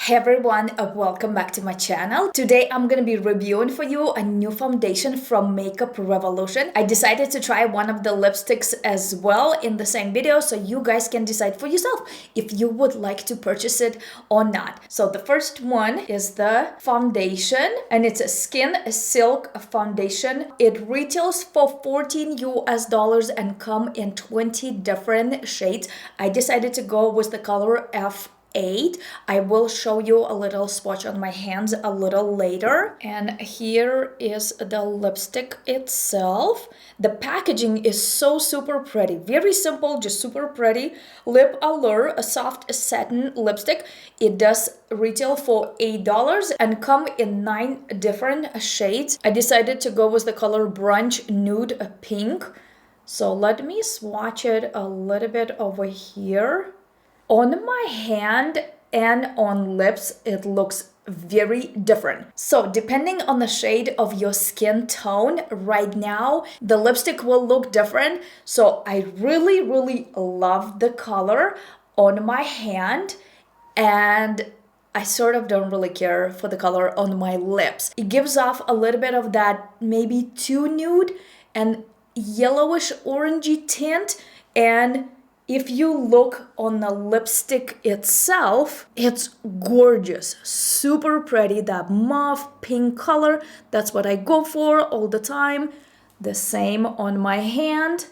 Hey everyone, welcome back to my channel. Today I'm gonna be reviewing for you a new foundation from Makeup Revolution. I decided to try one of the lipsticks as well in the same video so you guys can decide for yourself if you would like to purchase it or not. So the first one is the foundation and it's a Skin Silk foundation. It retails for $14 US and come in 20 different shades. I decided to go with the color F8. I will show you a little swatch on my hands a little later. And here is the lipstick itself. The packaging is so super pretty. Very simple, just super pretty. Lip Allure, a soft satin lipstick. It does retail for $8 and come in 9 different shades. I decided to go with the color Brunch Nude Pink. So let me swatch it a little bit over here. On my hand and on lips, it looks very different. So depending on the shade of your skin tone right now, the lipstick will look different. So I really love the color on my hand, and I sort of don't really care for the color on my lips. It gives off a little bit of that maybe too nude and yellowish orangey tint, and if you look on the lipstick itself, it's gorgeous, super pretty, that mauve pink color. That's what I go for all the time. The same on my hand.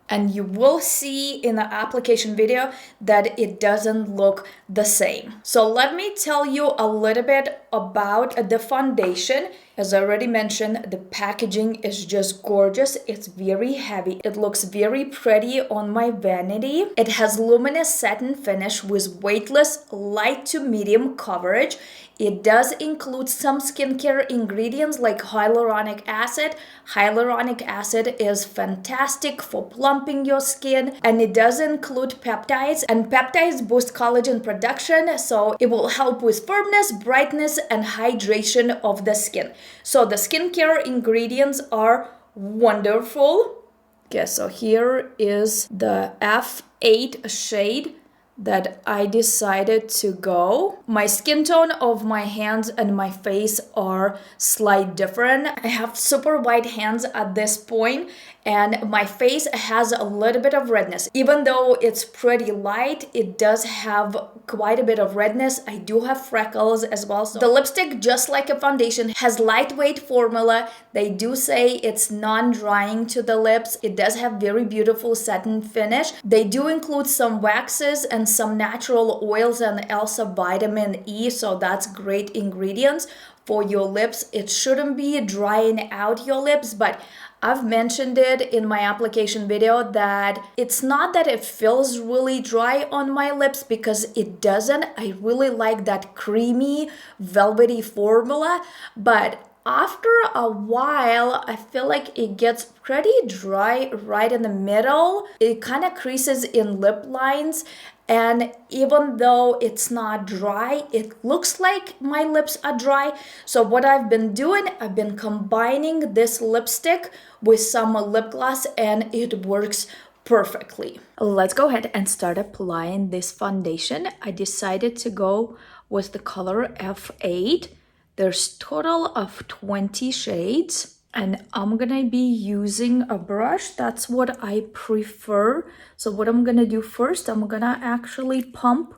And you will see in the application video that it doesn't look the same. So let me tell you a little bit about the foundation. As I already mentioned, the packaging is just gorgeous. It's very heavy. It looks very pretty on my vanity. It has luminous satin finish with weightless light to medium coverage. It does include some skincare ingredients like hyaluronic acid. Hyaluronic acid is fantastic for plumping your skin, and it does include peptides, and peptides boost collagen production, so it will help with firmness, brightness, and hydration of the skin. So the skincare ingredients are wonderful. Okay, so here is the F8 shade that I decided to go. My skin tone of my hands and my face are slightly different. I have super white hands at this point, and my face has a little bit of redness. Even though it's pretty light, it does have quite a bit of redness. I do have freckles as well. So the lipstick, just like a foundation, has lightweight formula. They do say it's non-drying to the lips. It does have very beautiful satin finish. They do include some waxes and some natural oils and also vitamin E, so that's great ingredients for your lips. It shouldn't be drying out your lips, but I've mentioned it in my application video that it's not that it feels really dry on my lips, because it doesn't. I really like that creamy, velvety formula, but after a while, I feel like it gets pretty dry right in the middle. It kind of creases in lip lines. And even though it's not dry, it looks like my lips are dry. So what I've been doing, I've been combining this lipstick with some lip gloss, and it works perfectly. Let's go ahead and start applying this foundation. I decided to go with the color F8. There's total of 20 shades, and I'm gonna be using a brush. That's what I prefer. So what I'm gonna do first, I'm gonna actually pump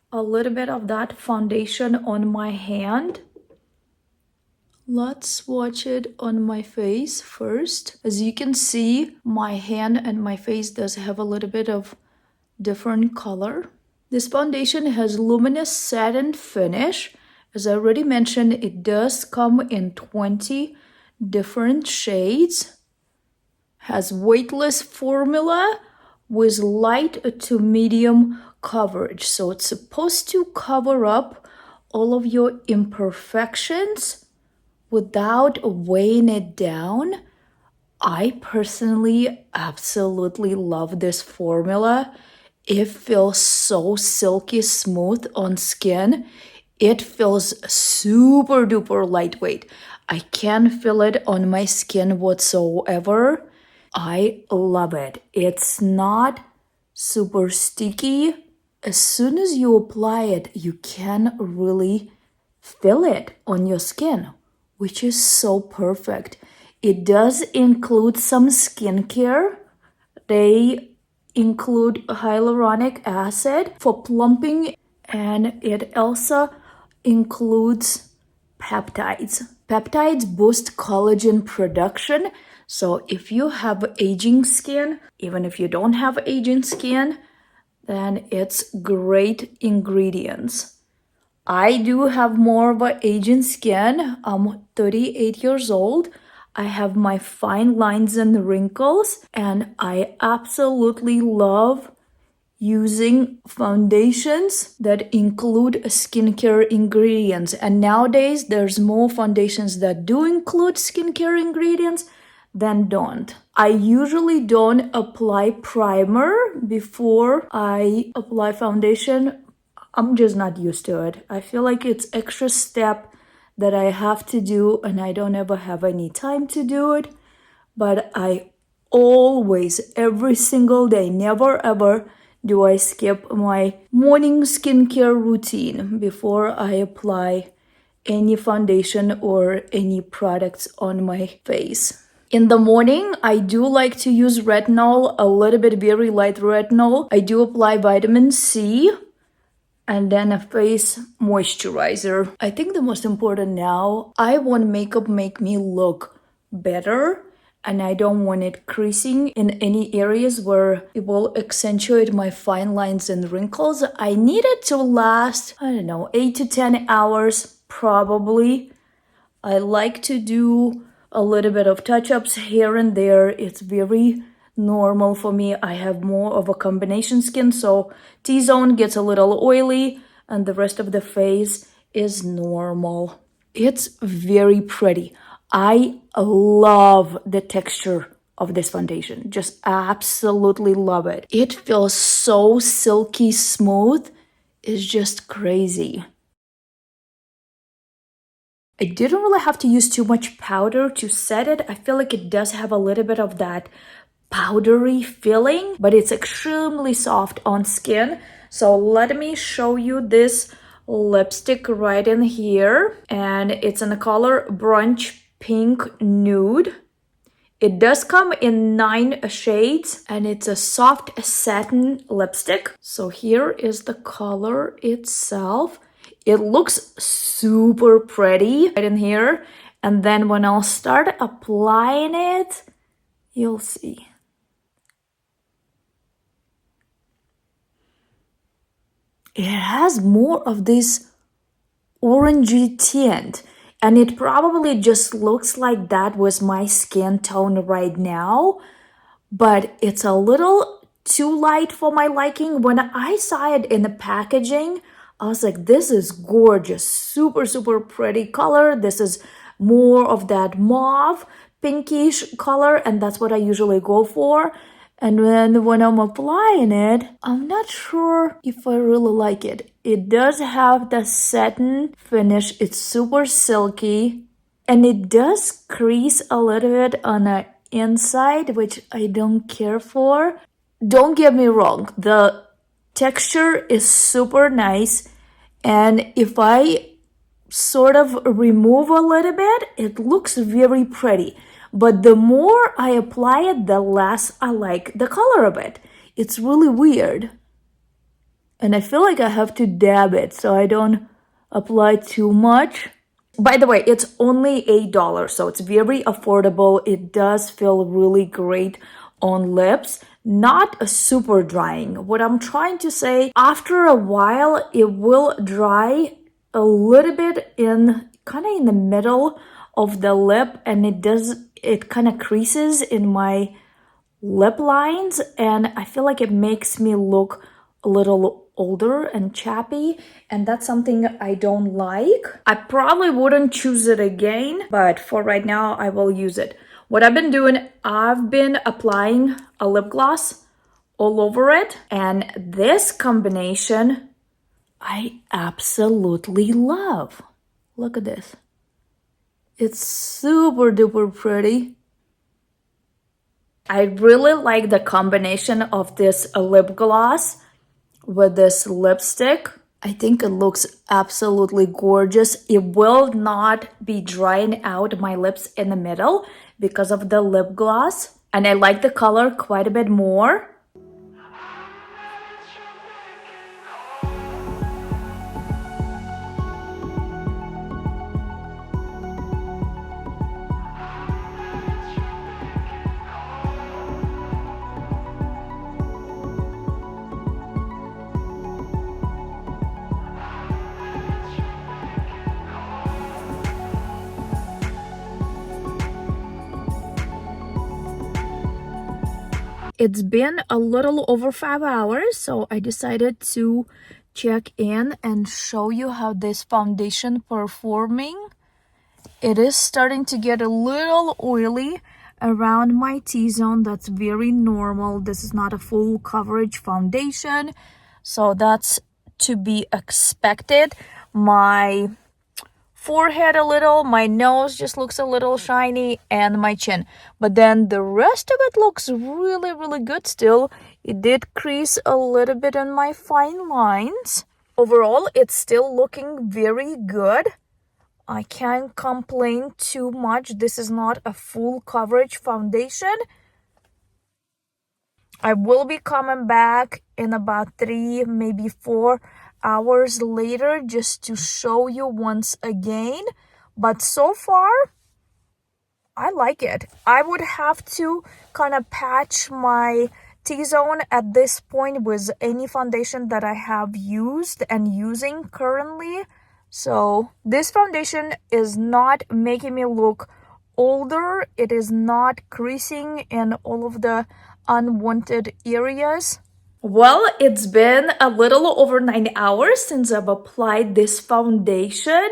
a little bit of that foundation on my hand. Let's swatch it on my face first. As you can see, my hand and my face does have a little bit of different color. This foundation has luminous satin finish. As I already mentioned, it does come in 20 different shades. Has weightless formula with light to medium coverage. So it's supposed to cover up all of your imperfections without weighing it down. I personally absolutely love this formula. It feels so silky smooth on skin. It feels super duper lightweight. I can't feel it on my skin whatsoever. I love it. It's not super sticky. as soon as you apply it, you can really feel it on your skin, which is so perfect. It does include some skincare. They include hyaluronic acid for plumping, and it also includes peptides. Peptides boost collagen production. So if you have aging skin, even if you don't have aging skin, then it's great ingredients. I do have more of an aging skin. I'm 38 years old. I have my fine lines and wrinkles, and I absolutely love using foundations that include skincare ingredients. And nowadays, there's more foundations that do include skincare ingredients than don't. I usually don't apply primer before I apply foundation. I'm just not used to it. I feel like it's extra step that I have to do, and I don't ever have any time to do it. But I always, every single day, never ever do I skip my morning skincare routine before I apply any foundation or any products on my face. In the morning, I do like to use retinol, a little bit very light retinol. I do apply vitamin C and then a face moisturizer. I think the most important now, I want makeup make me look better, and I don't want it creasing in any areas where it will accentuate my fine lines and wrinkles. I need it to last, I don't know, 8 to 10 hours probably. I like to do a little bit of touch-ups here and there. It's very normal for me. I have more of a combination skin, so T-zone gets a little oily and the rest of the face is normal. It's very pretty. I love the texture of this foundation. Just absolutely love it. It feels so silky smooth. It's just crazy. I didn't really have to use too much powder to set it. I feel like it does have a little bit of that powdery feeling, but it's extremely soft on skin. So let me show you this lipstick right in here, and it's in the color Brunch Pink Nude. It does come in 9 shades, and it's a soft satin lipstick. So here is the color itself. It looks super pretty right in here, and then when I'll start applying it, you'll see. It has more of this orangey tint, and it probably just looks like that with my skin tone right now, but it's a little too light for my liking. When I saw it in the packaging, I was like, this is gorgeous, super, super pretty color. This is more of that mauve, pinkish color, and that's what I usually go for. And then when I'm applying it, I'm not sure if I really like it. It does have the satin finish. It's super silky, and it does crease a little bit on the inside, which I don't care for. Don't get me wrong, the texture is super nice, and if I sort of remove a little bit, it looks very pretty. But the more I apply it, the less I like the color of it. It's really weird. And I feel like I have to dab it so I don't apply too much. By the way, it's only $8, so it's very affordable. It does feel really great on lips. Not super drying. What I'm trying to say, after a while, it will dry a little bit in kind of in the middle of the lip, and it kind of creases in my lip lines, and I feel like it makes me look a little older and chappy, and that's something I don't like. I probably wouldn't choose it again, but for right now I will use it. What I've been doing, I've been applying a lip gloss all over it, and this combination I absolutely love. Look at this. It's super duper pretty. I really like the combination of this lip gloss with this lipstick. I think it looks absolutely gorgeous. It will not be drying out my lips in the middle because of the lip gloss. And I like the color quite a bit more. It's been a little over 5 hours, so I decided to check in and show you how this foundation performing. It is starting to get a little oily around my T-zone. That's very normal. This is not a full coverage foundation, so that's to be expected. My forehead a little, my nose just looks a little shiny, and my chin. But then the rest of it looks really, really good still. It did crease a little bit on my fine lines. Overall, it's still looking very good. I can't complain too much. This is not a full coverage foundation. I will be coming back in about 3, maybe 4 hours later just to show you once again. But so far, I like it. I would have to kind of patch my T-zone at this point with any foundation that I have used and using currently. So this foundation is not making me look older. It is not creasing in all of the unwanted areas. Well, it's been a little over 9 hours since I've applied this foundation.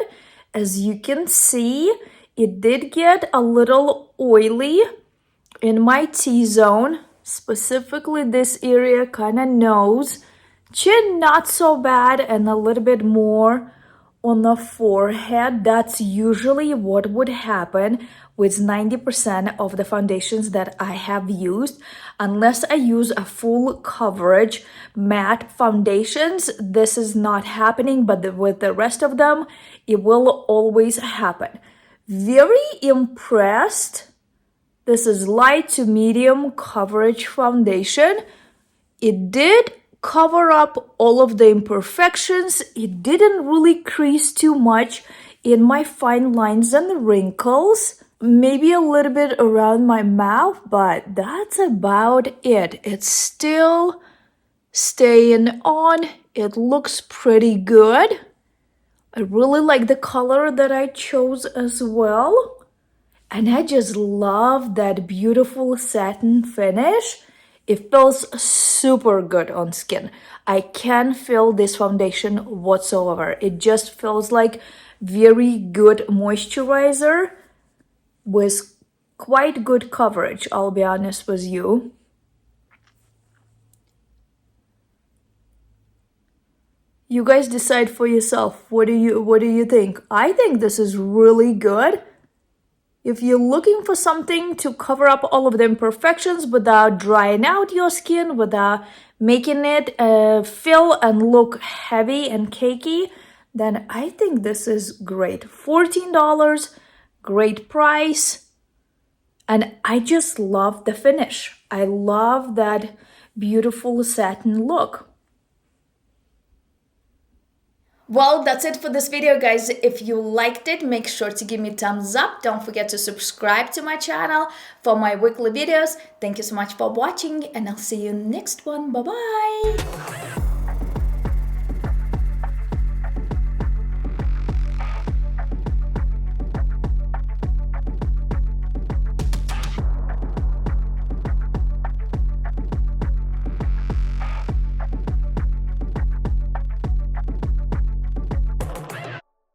As you can see, it did get a little oily in my T-zone, specifically this area, kind of nose. Chin, not so bad, and a little bit more on the forehead. That's usually what would happen with 90% of the foundations that I have used. Unless I use a full coverage matte foundations, this is not happening, but with the rest of them, it will always happen. Very impressed. This is light to medium coverage foundation. It did cover up all of the imperfections. It didn't really crease too much in my fine lines and wrinkles. Maybe a little bit around my mouth, but that's about it. It's still staying on. It looks pretty good. I really like the color that I chose as well. And I just love that beautiful satin finish. It feels super good on skin. I can't feel this foundation whatsoever. It just feels like very good moisturizer with quite good coverage, I'll be honest with you. You guys decide for yourself. What do you think? I think this is really good. If you're looking for something to cover up all of the imperfections without drying out your skin, without making it feel and look heavy and cakey, then I think this is great. $14, great price. And I just love the finish. I love that beautiful satin look. Well, that's it for this video, guys. If you liked it, make sure to give me a thumbs up. Don't forget to subscribe to my channel for my weekly videos. Thank you so much for watching, and I'll see you in the next one. Bye-bye.